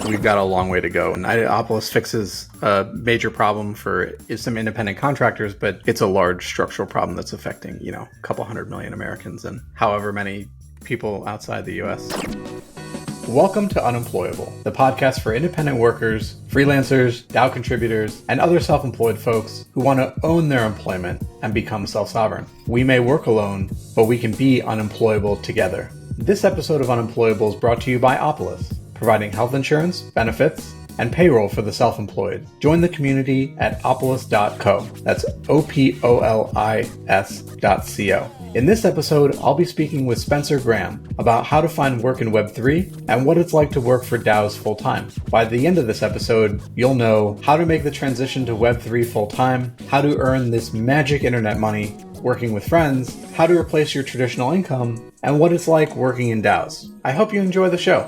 we've got a long way to go. And Opolis fixes a major problem for some independent contractors, but it's a large structural problem that's affecting, a couple 100 million Americans and however many people outside the US. Welcome to Unemployable, the podcast for independent workers, freelancers, DAO contributors, and other self-employed folks who want to own their employment and become self-sovereign. We may work alone, but we can be unemployable together. This episode of Unemployable is brought to you by Opolis, providing health insurance, benefits, and payroll for the self-employed. Join the community at opolis.co. That's opolis.co. In this episode, I'll be speaking with Spencer Graham about how to find work in Web3 and what it's like to work for DAOs full-time. By the end of this episode, you'll know how to make the transition to Web3 full-time, how to earn this magic internet money working with friends, how to replace your traditional income, and what it's like working in DAOs. I hope you enjoy the show.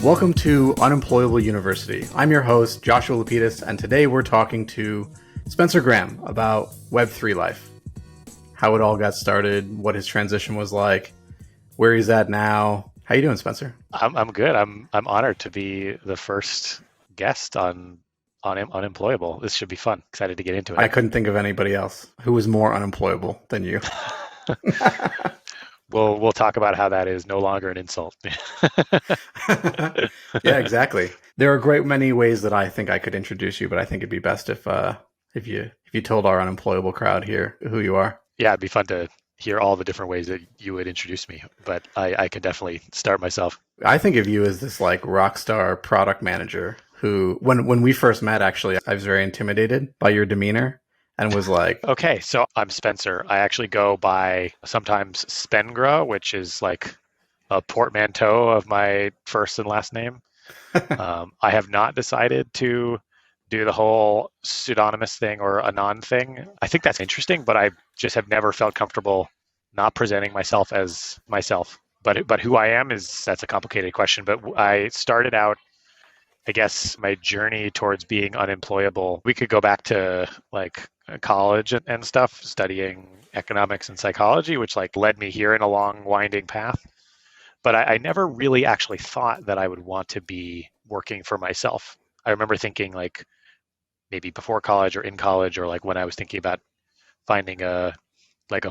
Welcome to Unemployable University. I'm your host, Joshua Lapidus, and today we're talking to Spencer Graham about Web3 life, how it all got started, what his transition was like, where he's at now. How you doing, Spencer? I'm good. I'm honored to be the first guest on Unemployable. This should be fun. Excited to get into it. I couldn't think of anybody else who was more unemployable than you. We'll talk about how that is no longer an insult. Yeah, exactly. There are a great many ways that I think I could introduce you, but I think it'd be best if you told our unemployable crowd here who you are. Yeah, it'd be fun to hear all the different ways that you would introduce me, but I could definitely start myself. I think of you as this like rock star product manager who, when we first met, actually, I was very intimidated by your demeanor and was like, okay, so I'm Spencer. I actually go by sometimes Spengra, which is like a portmanteau of my first and last name. I have not decided to do the whole pseudonymous thing or anon thing. I think that's interesting, but I just have never felt comfortable not presenting myself as myself. But who I am that's a complicated question. But I started out, I guess, my journey towards being unemployable. We could go back to like college and stuff, studying economics and psychology, which like led me here in a long winding path. But I never really actually thought that I would want to be working for myself. I remember thinking like maybe before college or in college, or like when I was thinking about finding a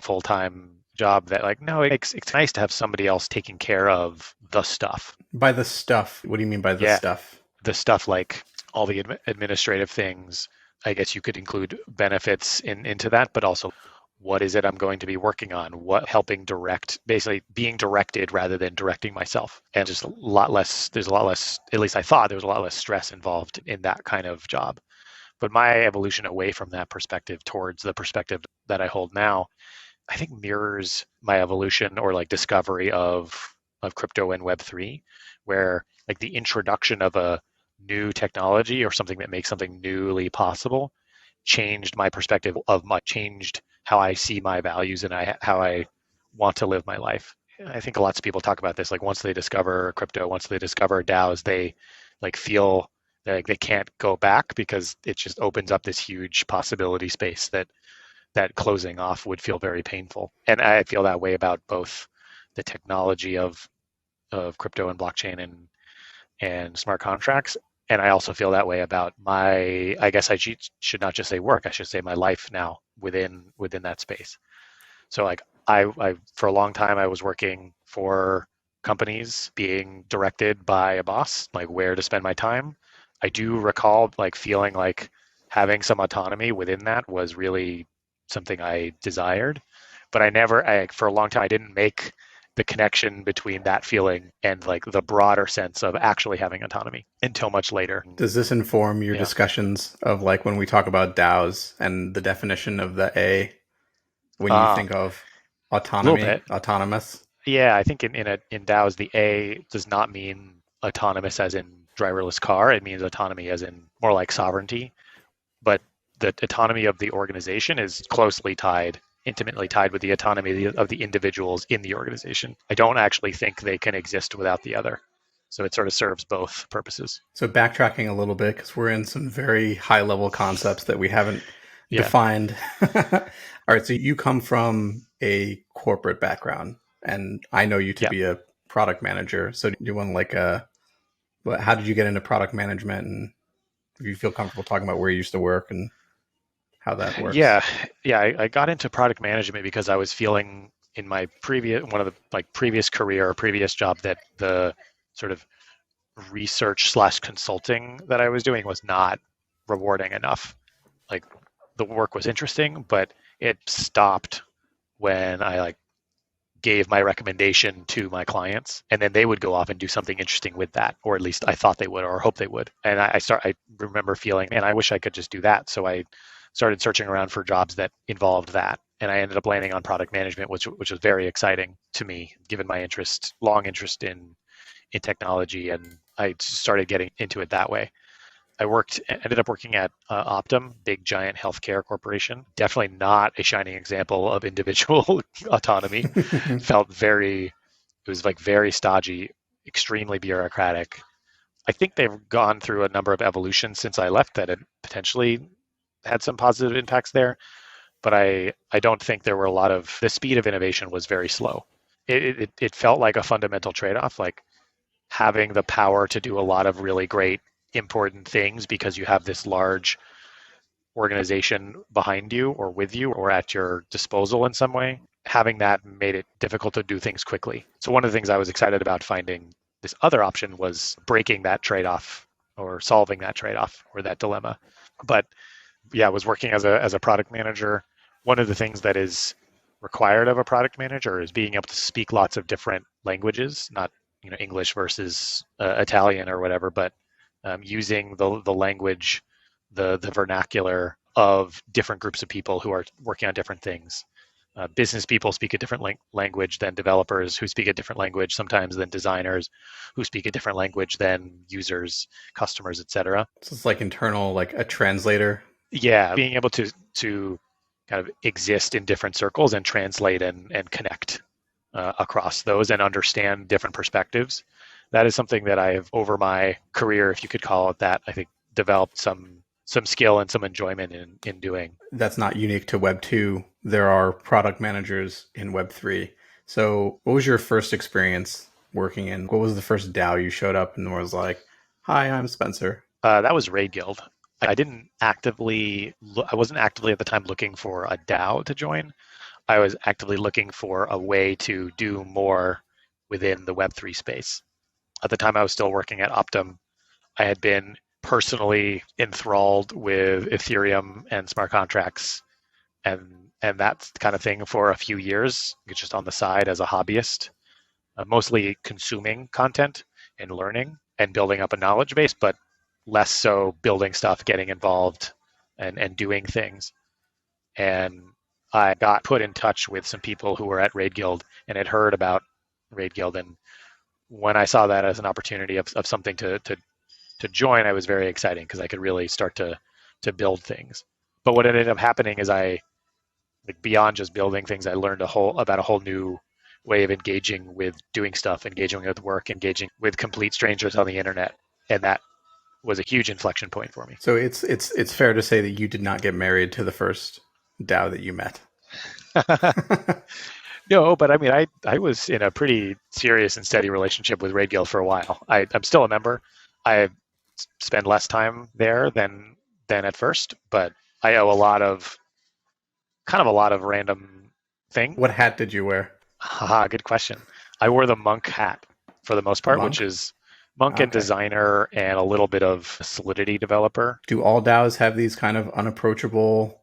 full-time job, that like, no, it's nice to have somebody else taking care of the stuff. By the stuff, what do you mean by the stuff? The stuff like all the administrative things. I guess you could include benefits into that, but also what is it I'm going to be working on? What helping direct, basically being directed rather than directing myself. And just there's a lot less, at least I thought there was a lot less stress involved in that kind of job. But my evolution away from that perspective towards the perspective that I hold now, I think mirrors my evolution or like discovery of crypto and Web3, where like the introduction of a new technology or something that makes something newly possible changed my perspective changed how I see my values and how I want to live my life. I think lots of people talk about this, like once they discover crypto, once they discover DAOs, they like feel like they can't go back because it just opens up this huge possibility space that closing off would feel very painful. And I feel that way about both the technology of crypto and blockchain and smart contracts. And I also feel that way about I guess I should not just say work, I should say my life now within that space. So like I for a long time I was working for companies, being directed by a boss, like where to spend my time. I do recall like feeling like having some autonomy within that was really something I desired, but for a long time I didn't make the connection between that feeling and like the broader sense of actually having autonomy until much later. Does this inform your discussions of like when we talk about DAOs and the definition of the A when you think of autonomy, autonomous? Yeah, I think in DAOs, the A does not mean autonomous as in driverless car. It means autonomy as in more like sovereignty. But the autonomy of the organization is intimately tied with the autonomy of the individuals in the organization. I don't actually think they can exist without the other. So it sort of serves both purposes. So backtracking a little bit, because we're in some very high level concepts that we haven't defined. All right. So you come from a corporate background, and I know you to be a product manager. So do you want like how did you get into product management, and if you feel comfortable talking about where you used to work and how that works? Yeah, yeah. I got into product management because I was feeling in my previous career or previous job that the sort of research slash consulting that I was doing was not rewarding enough. Like the work was interesting, but it stopped when I gave my recommendation to my clients, and then they would go off and do something interesting with that, or at least I thought they would, or hope they would. And I remember feeling, man, I wish I could just do that. So I started searching around for jobs that involved that, and I ended up landing on product management, which was very exciting to me, given my long interest in technology, and I started getting into it that way. Ended up working at Optum, big giant healthcare corporation. Definitely not a shining example of individual autonomy. It was very stodgy, extremely bureaucratic. I think they've gone through a number of evolutions since I left that had potentially had some positive impacts there, but I don't think there were the speed of innovation was very slow. It felt like a fundamental trade-off, like having the power to do a lot of really great important things because you have this large organization behind you or with you or at your disposal in some way. Having that made it difficult to do things quickly. So one of the things I was excited about finding this other option was breaking that trade-off or solving that trade-off or that dilemma. But yeah, I was working as a product manager. One of the things that is required of a product manager is being able to speak lots of different languages, not English versus Italian or whatever, but using the language, the vernacular of different groups of people who are working on different things. Business people speak a different language than developers who speak a different language, sometimes than designers who speak a different language than users, customers, etc. So it's like internal, like a translator. Yeah, being able to kind of exist in different circles and translate and connect across those and understand different perspectives. That is something that I have, over my career, if you could call it that, I think developed some skill and some enjoyment in doing. That's not unique to Web 2. There are product managers in Web 3. So what was your first experience working in? What was the first DAO you showed up and was like, hi, I'm Spencer? That was Raid Guild. I wasn't actively at the time looking for a DAO to join. I was actively looking for a way to do more within the Web3 space. At the time, I was still working at Optum. I had been personally enthralled with Ethereum and smart contracts and that kind of thing for a few years, just on the side as a hobbyist, mostly consuming content and learning and building up a knowledge base, but less so building stuff, getting involved and doing things. And I got put in touch with some people who were at Raid Guild and had heard about Raid Guild. And when I saw that as an opportunity of something to join, I was very excited because I could really start to build things. But what ended up happening is beyond just building things, I learned about a whole new way of engaging with doing stuff, engaging with work, engaging with complete strangers on the internet. And that was a huge inflection point for me. So it's fair to say that you did not get married to the first DAO that you met. No, but I mean, I was in a pretty serious and steady relationship with Raid Guild for a while. I'm still a member. I spend less time there than at first, but I owe a lot of random things. What hat did you wear? Good question. I wore the monk hat for the most part, Monk? which is monk and designer and a little bit of Solidity developer. Do all DAOs have these kind of unapproachable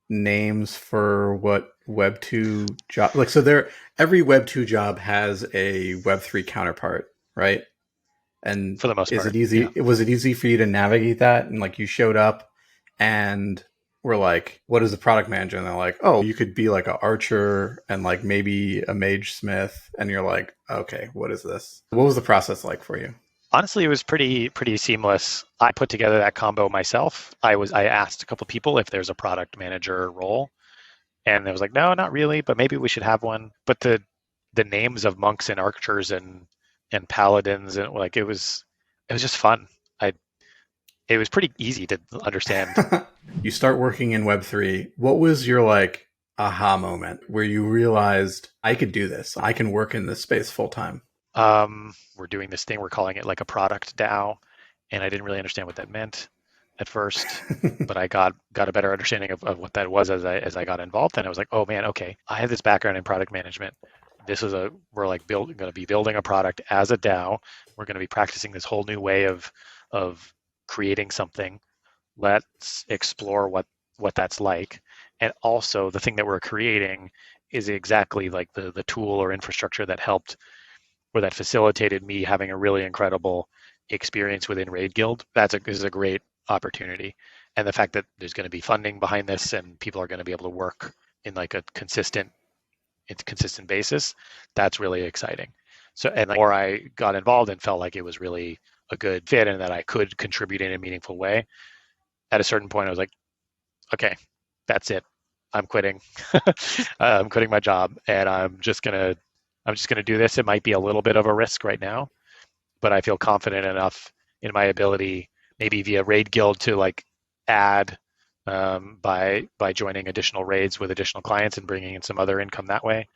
names for what Web 2 job, like, so every Web 2 job has a Web 3 counterpart, right? And for the most part, it easy? Yeah. Was it easy for you to navigate that? And like you showed up and we're like, what is the product manager? And they're like, oh, you could be like an archer and like maybe a mage smith. And you're like, okay, what is this? What was the process like for you? Honestly, it was pretty seamless. I put together that combo myself. I asked a couple people if there's a product manager role, and they was like, no, not really, but maybe we should have one. But the names of monks and archers and paladins and like it was just fun. It was pretty easy to understand. You start working in Web3. What was your like aha moment where you realized I could do this? I can work in this space full time? We're doing this thing, we're calling it like a product DAO, and I didn't really understand what that meant at first, but I got a better understanding of what that was as I got involved, and I was like, oh man, okay, I have this background in product management. We're like going to be building a product as a DAO. We're going to be practicing this whole new way of creating something. Let's explore what that's like. And also the thing that we're creating is exactly like the tool or infrastructure that helped or that facilitated me having a really incredible experience within Raid Guild. This is a great opportunity. And the fact that there's going to be funding behind this and people are going to be able to work in like a consistent basis, that's really exciting. So, and the more I got involved and felt like it was really a good fit and that I could contribute in a meaningful way, at a certain point I was like, okay, that's it. I'm quitting. I'm quitting my job, and I'm just gonna do this. It might be a little bit of a risk right now, but I feel confident enough in my ability, maybe via Raid Guild, to like add by joining additional raids with additional clients and bringing in some other income that way,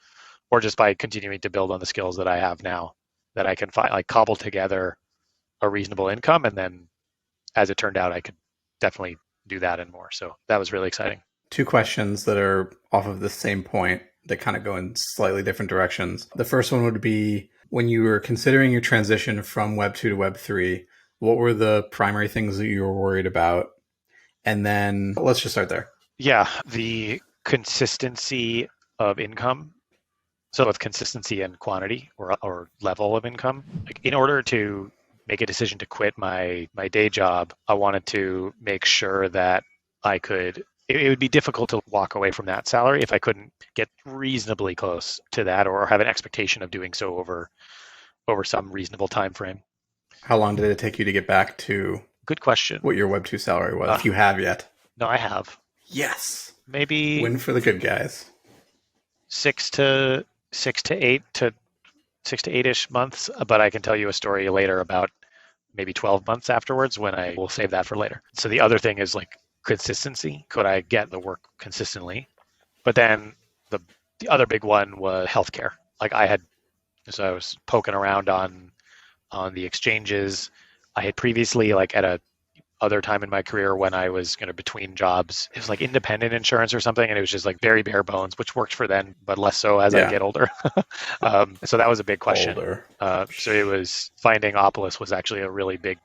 or just by continuing to build on the skills that I have now, that I can find like cobble together a reasonable income, and then as it turned out, I could definitely do that and more. So that was really exciting. Two questions that are off of the same point that kind of go in slightly different directions. The first one would be, when you were considering your transition from Web 2 to Web 3, what were the primary things that you were worried about? And then let's just start there. Yeah, the consistency of income. So with consistency and quantity or level of income. Like in order to make a decision to quit my day job, I wanted to make sure that I could, it would be difficult to walk away from that salary if I couldn't get reasonably close to that or have an expectation of doing so over some reasonable time frame. How long did it take you to get back to Good question. what your Web 2 salary was, if you have yet? No, I have. Yes. Maybe win for the good guys. 6 to 8-ish months, but I can tell you a story later about maybe 12 months afterwards when I will save that for later. So the other thing is like consistency. Could I get the work consistently? But then the other big one was healthcare. Like I was poking around on the exchanges. I had previously, like at a other time in my career when I was kind of between jobs, it was like independent insurance or something, and it was just like very bare bones, which worked for then, but less so as I get older. So that was a big question. So it was finding Opolis was actually a really big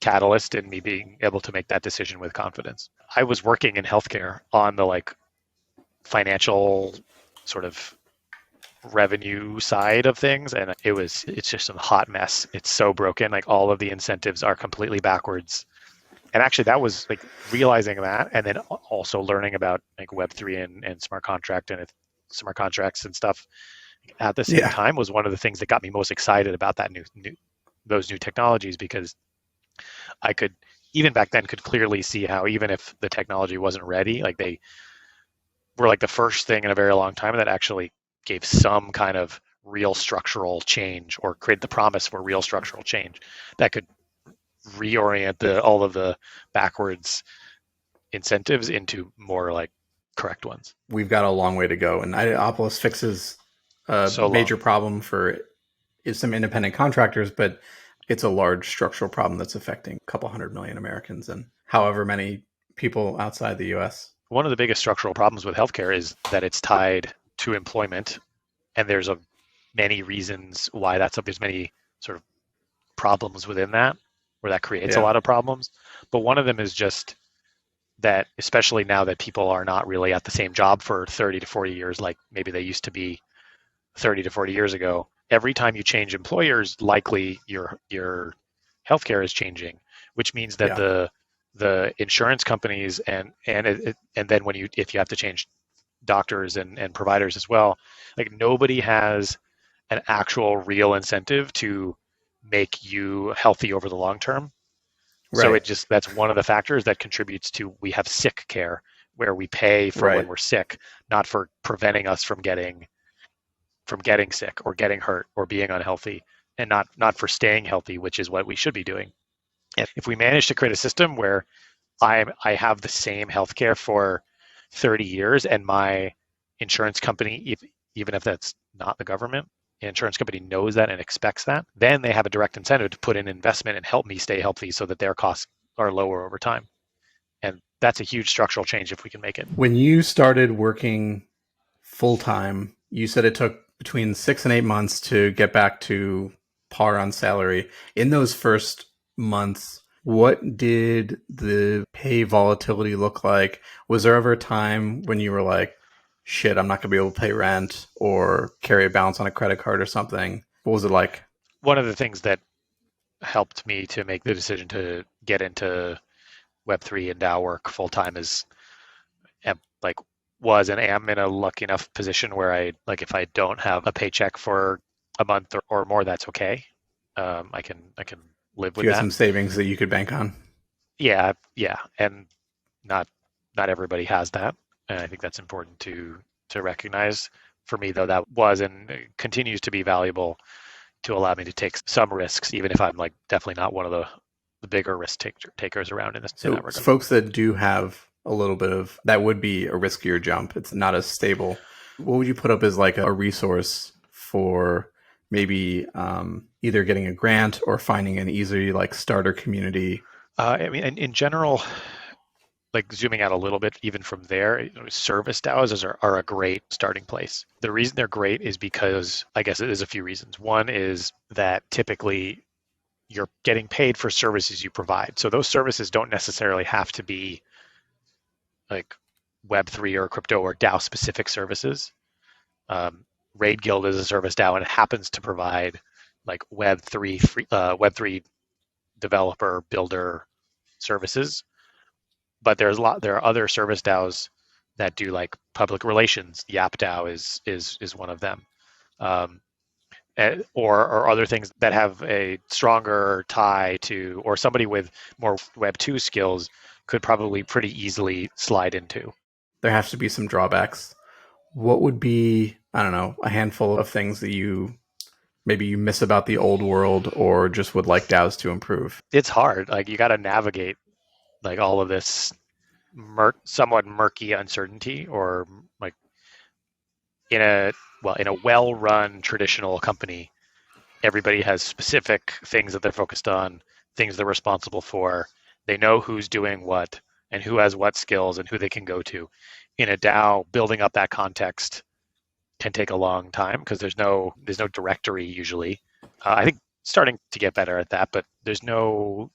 catalyst in me being able to make that decision with confidence. I was working in healthcare on the like financial sort of revenue side of things, and it's just a hot mess. It's so broken. Like all of the incentives are completely backwards. And actually that was like realizing that, and then also learning about like Web3 and smart contracts and stuff at the same time was one of the things that got me most excited about that those new technologies, because I could, even back then, could clearly see how even if the technology wasn't ready, like they were like the first thing in a very long time that actually gave some kind of real structural change or created the promise for real structural change that could reorient all of the backwards incentives into more like correct ones. We've got a long way to go, and Opolis fixes a major problem for some independent contractors, but it's a large structural problem that's affecting a couple 100 million Americans and however many people outside the US. One of the biggest structural problems with healthcare is that it's tied to employment, and there's many reasons why there's many sort of problems within that, where that creates a lot of problems. But one of them is just that, especially now that people are not really at the same job for 30 to 40 years, like maybe they used to be 30 to 40 years ago, every time you change employers, likely your healthcare is changing, which means that the insurance companies and then if you have to change doctors and providers as well, like nobody has an actual real incentive to make you healthy over the long term. Right. So that's one of the factors that contributes to, we have sick care where we pay for when we're sick, not for preventing us from getting sick or getting hurt or being unhealthy, and not for staying healthy, which is what we should be doing. And if we manage to create a system where I have the same healthcare for 30 years and my insurance company, even if that's not the government, an insurance company knows that and expects that, then they have a direct incentive to put in investment and help me stay healthy so that their costs are lower over time. And that's a huge structural change if we can make it. When you started working full time, you said it took between 6 and 8 months to get back to par on salary. In those first months, what did the pay volatility look like? Was there ever a time when you were like, shit, I'm not going to be able to pay rent or carry a balance on a credit card or something? What was it like? One of the things that helped me to make the decision to get into Web3 and DAO work full time is was and am in a lucky enough position where if I don't have a paycheck for a month or more, that's okay. I can live with that. You have some savings that you could bank on. Yeah, and not everybody has that, and I think that's important to recognize. For me, though, that was and continues to be valuable to allow me to take some risks, even if I'm definitely not one of the bigger risk takers around in that regard. Folks that do have a little bit of that would be a riskier jump. It's not as stable. What would you put up as a resource for maybe either getting a grant or finding an easy starter community? I mean, in general, zooming out a little bit, even from there, service DAOs are a great starting place. The reason they're great is because, I guess there's a few reasons. One is that typically you're getting paid for services you provide. So those services don't necessarily have to be Web3 or crypto or DAO specific services. Raid Guild is a service DAO and it happens to provide Web3 developer builder services. But there are other service DAOs that do public relations. The App DAO is one of them, or other things that have a stronger tie to, or somebody with more Web2 skills could probably pretty easily slide into. There has to be some drawbacks. What would be, I don't know, a handful of things that you miss about the old world or just would like DAOs to improve? It's hard. You got to navigate all of this somewhat murky uncertainty, or in a well-run traditional company, everybody has specific things that they're focused on, things they're responsible for. They know who's doing what and who has what skills and who they can go to. In a DAO, building up that context can take a long time because there's no directory usually. I think starting to get better at that, but there's no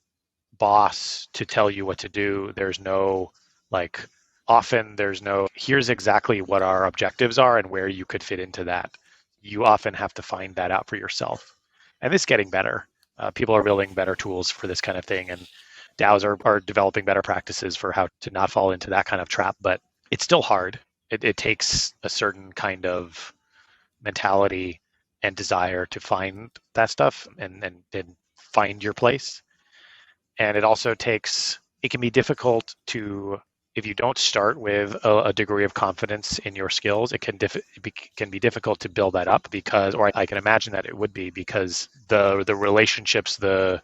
boss to tell you what to do. There's no here's exactly what our objectives are and where you could fit into that. You often have to find that out for yourself. And it's getting better. People are building better tools for this kind of thing, and DAOs are developing better practices for how to not fall into that kind of trap, but it's still hard. It takes a certain kind of mentality and desire to find that stuff and find your place. And it also it can be difficult if you don't start with a degree of confidence in your skills, it can be difficult to build that up or I can imagine that it would be because the relationships, the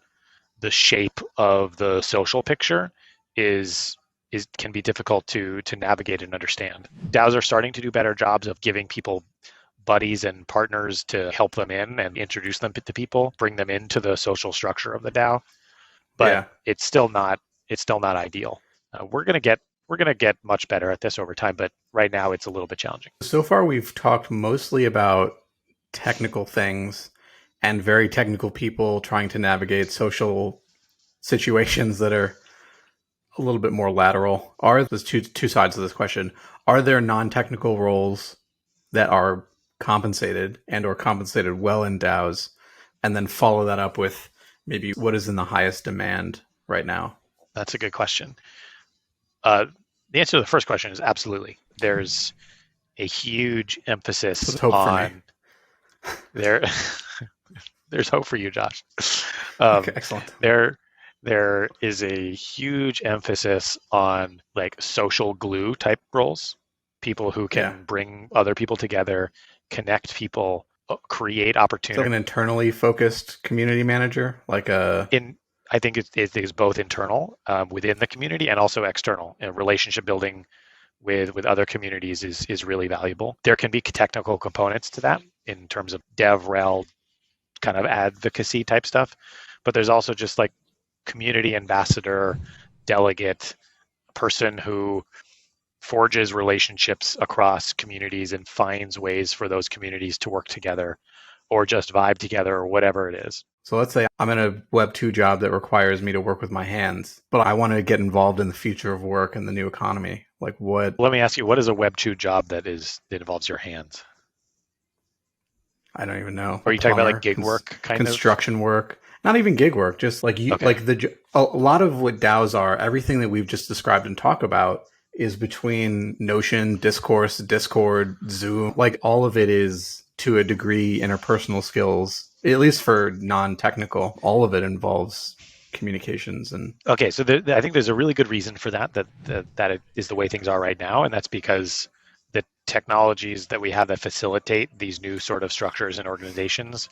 shape of the social picture can be difficult to navigate and understand. DAOs are starting to do better jobs of giving people buddies and partners to help them in and introduce them to people, bring them into the social structure of the DAO. But it's still not ideal. We're gonna get much better at this over time, but right now it's a little bit challenging. So far, we've talked mostly about technical things and very technical people trying to navigate social situations that are a little bit more lateral. There's two sides of this question. Are there non-technical roles that are compensated or compensated well in DAOs? And then follow that up with maybe what is in the highest demand right now? That's a good question. The answer to the first question is absolutely. There's a huge emphasis on there. There's hope for you, Josh. Okay, excellent. There is a huge emphasis on social glue type roles, people who can bring other people together, connect people, create opportunity. Like an internally focused community manager, I think it is both internal within the community and also external. Relationship building with other communities is really valuable. There can be technical components to that. in terms of DevRel kind of advocacy type stuff, but there's also just like community ambassador, delegate, person who forges relationships across communities and finds ways for those communities to work together or just vibe together or whatever it is. So let's say I'm in a Web2 job that requires me to work with my hands, but I want to get involved in the future of work and the new economy. Like what? Let me ask you, what is a Web2 job that involves your hands? I don't even know. Or are you talking about like gig work kind construction work? Not even gig work, just like you, Okay. like a lot of what DAOs are, everything that we've just described and talk about is between Notion, Discourse, Discord, Zoom. Like all of it is to a degree interpersonal skills, at least for non-technical. All of it involves communications and Okay, so I think there's a really good reason for that it is the way things are right now, and that's because the technologies that we have that facilitate these new sort of structures and organizations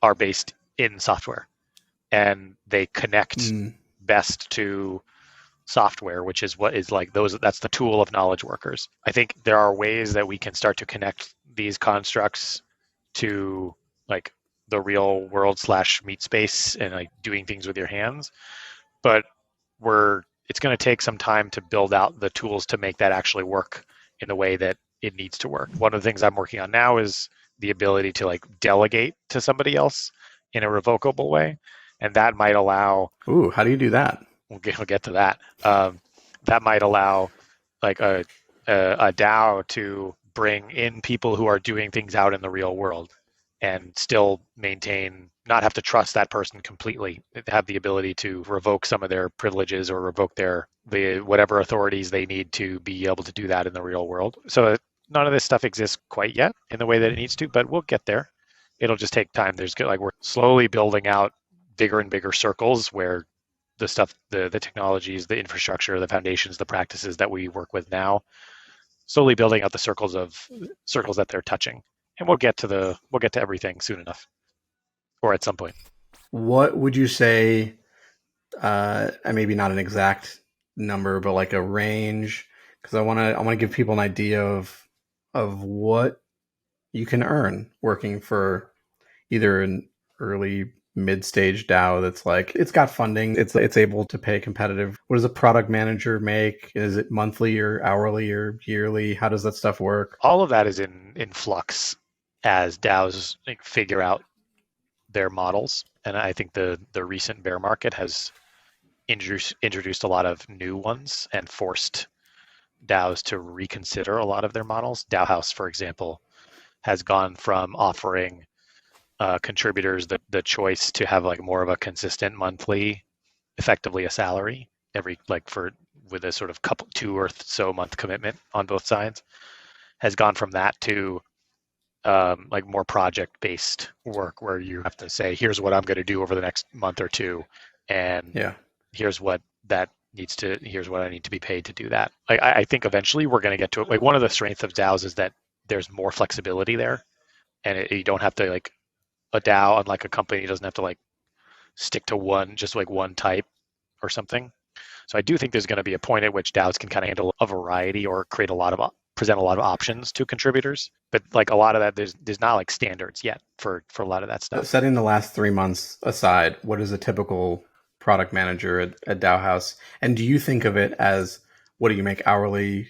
are based in software, and they connect best to software, which is what is like that's the tool of knowledge workers. I think there are ways that we can start to connect these constructs to like the real world / meat space and like doing things with your hands, but it's going to take some time to build out the tools to make that actually work in the way that it needs to work. One of the things I'm working on now is the ability to like delegate to somebody else in a revocable way, and that might allow. Ooh, how do you do that? We'll get to that. That might allow like a DAO to bring in people who are doing things out in the real world and still not have to trust that person completely, have the ability to revoke some of their privileges or revoke the whatever authorities they need to be able to do that in the real world. So none of this stuff exists quite yet in the way that it needs to, but we'll get there. It'll just take time. We're slowly building out bigger and bigger circles where the stuff, the technologies, the infrastructure, the foundations, the practices that we work with now, slowly building out the circles that they're touching. And we'll get to everything soon enough, or at some point. What would you say? Maybe not an exact number, but like a range, because I want to give people an idea of what you can earn working for either an early mid-stage DAO that's like it's got funding, it's able to pay competitive. What does a product manager make? Is it monthly or hourly or yearly? How does that stuff work? All of that is in flux as DAOs figure out their models, and I think the recent bear market has introduced a lot of new ones and forced DAOs to reconsider a lot of their models. DAO House, for example, has gone from offering contributors the choice to have like more of a consistent monthly, effectively a salary with a sort of 2 or so month commitment on both sides, has gone from that to like more project-based work where you have to say, here's what I'm going to do over the next month or two, and here's what I need to be paid to do that. Like I think eventually we're going to get to it. Like one of the strengths of DAOs is that there's more flexibility there, and you don't have to like a DAO, unlike a company, doesn't have to like stick to one type or something. So I do think there's going to be a point at which DAOs can kind of handle a variety or present a lot of options to contributors. But like a lot of that, there's not like standards yet for a lot of that stuff. Setting the last 3 months aside, what is a typical product manager at DAO House? And do you think of it as, what do you make hourly,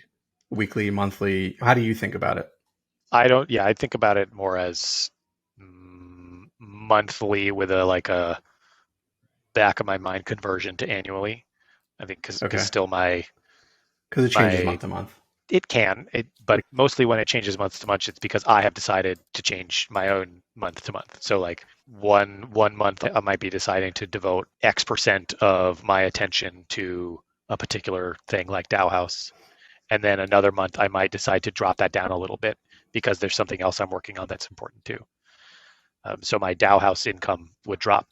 weekly, monthly? How do you think about it? I think about it more as monthly with a back of my mind conversion to annually. I think because it changes month to month. It can, but mostly when it changes month to month, it's because I have decided to change my own month to month. So like one month, I might be deciding to devote X% of my attention to a particular thing like DAO House. And then another month, I might decide to drop that down a little bit because there's something else I'm working on that's important too. So my DAO House income would drop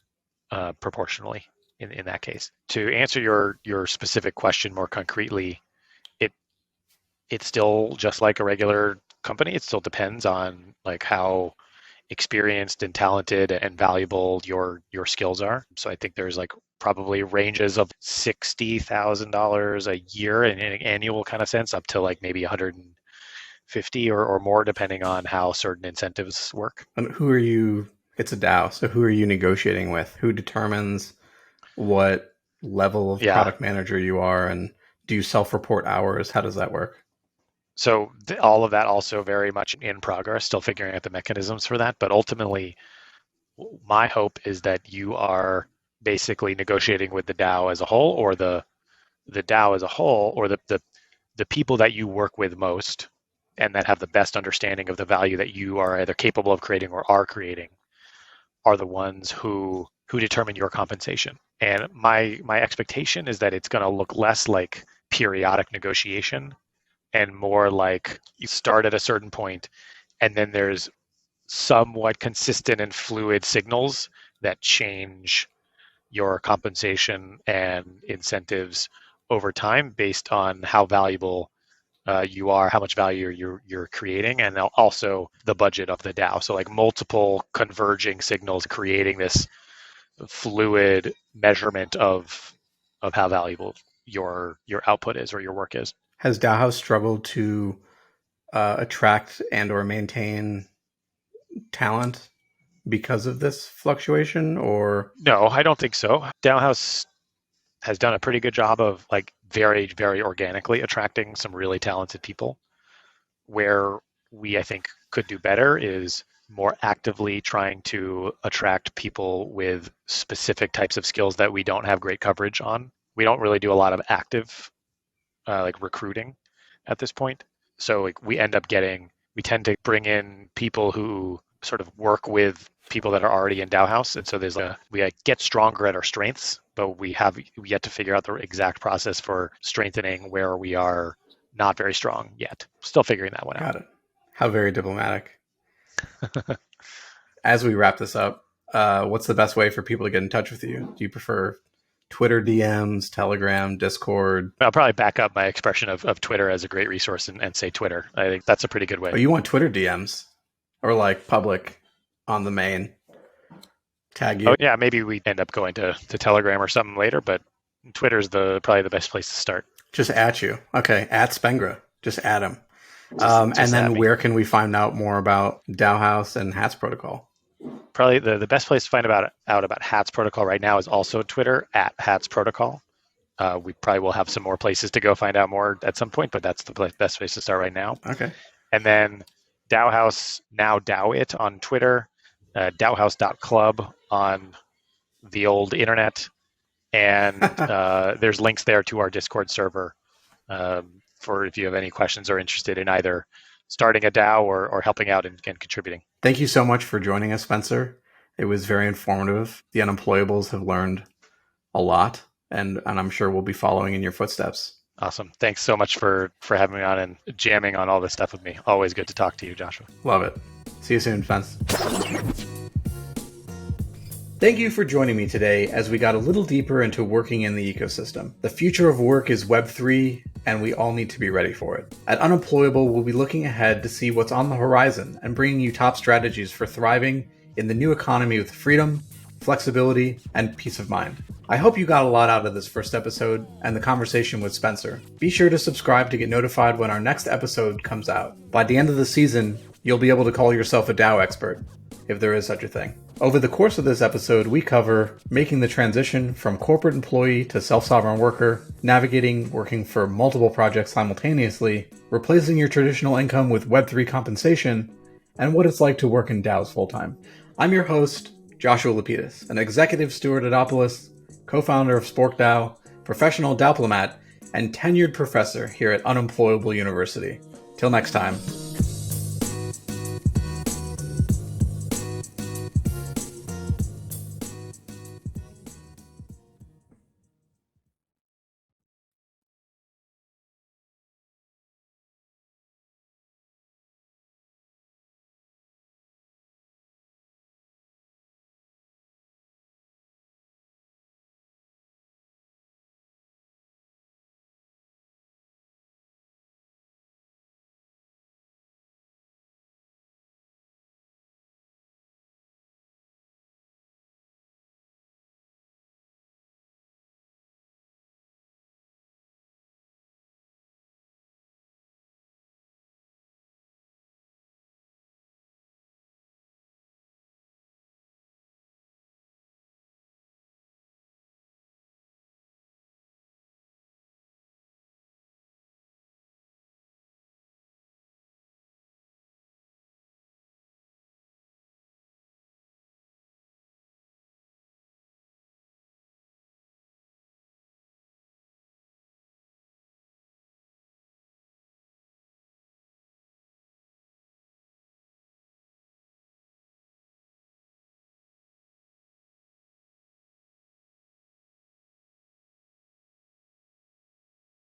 proportionally in that case. To answer your specific question more concretely, it's still just like a regular company. It still depends on like how experienced and talented and valuable your skills are. So I think there's like probably ranges of $60,000 a year in an annual kind of sense up to like maybe 50 or more, depending on how certain incentives work. And who are you? It's a DAO, so who are you negotiating with? Who determines what level of Yeah. product manager you are, and do you self-report hours? How does that work? So all of that also very much in progress, still figuring out the mechanisms for that. But ultimately, my hope is that you are basically negotiating with the DAO as a whole, or the DAO as a whole, or the people that you work with most and that have the best understanding of the value that you are either capable of creating or are creating are the ones who determine your compensation. And my expectation is that it's going to look less like periodic negotiation and more like you start at a certain point and then there's somewhat consistent and fluid signals that change your compensation and incentives over time based on how valuable you are, how much value you're creating, and also the budget of the DAO. So like multiple converging signals creating this fluid measurement of how valuable your output is or your work is. Has DAO struggled to attract and or maintain talent because of this fluctuation, or? No, I don't think so. DAO has done a pretty good job of like very, very organically attracting some really talented people. Where we, I think, could do better is more actively trying to attract people with specific types of skills that we don't have great coverage on. We don't really do a lot of active like recruiting at this point. So like we tend to bring in people who sort of work with people that are already in DAO House. And so we get stronger at our strengths, but we have yet to figure out the exact process for strengthening where we are not very strong yet. Still figuring that one out. Got it. How very diplomatic. As we wrap this up, what's the best way for people to get in touch with you? Do you prefer Twitter DMs, Telegram, Discord? I'll probably back up my expression of Twitter as a great resource and say Twitter. I think that's a pretty good way. Oh, you want Twitter DMs? Or like public on the main? Tag you? Oh, yeah, maybe we end up going to Telegram or something later, but Twitter's probably the best place to start. Just at you. Okay, at Spengra. Just add him. And then where can we find out more about DAO House and Hats Protocol? Probably the best place to find out about Hats Protocol right now is also Twitter, at Hats Protocol. We probably will have some more places to go find out more at some point, but that's the best place to start right now. Okay. And then DAO House, now DAO It on Twitter, DAOhouse.club on the old internet. And there's links there to our Discord server for if you have any questions or interested in either starting a DAO or helping out and contributing. Thank you so much for joining us, Spencer. It was very informative. The Unemployables have learned a lot, and I'm sure we'll be following in your footsteps. Awesome. Thanks so much for having me on and jamming on all this stuff with me. Always good to talk to you, Joshua. Love it. See you soon, Spence. Thank you for joining me today as we got a little deeper into working in the ecosystem. The future of work is Web3, and we all need to be ready for it. At Unemployable, we'll be looking ahead to see what's on the horizon and bringing you top strategies for thriving in the new economy with freedom, flexibility, and peace of mind. I hope you got a lot out of this first episode and the conversation with Spencer. Be sure to subscribe to get notified when our next episode comes out. By the end of the season, you'll be able to call yourself a DAO expert, if there is such a thing. Over the course of this episode, we cover making the transition from corporate employee to self-sovereign worker, navigating working for multiple projects simultaneously, replacing your traditional income with Web3 compensation, and what it's like to work in DAOs full-time. I'm your host, Joshua Lapidus, an executive steward at Opolis, co-founder of Spork DAO, professional diplomat, and tenured professor here at Unemployable University. Till next time.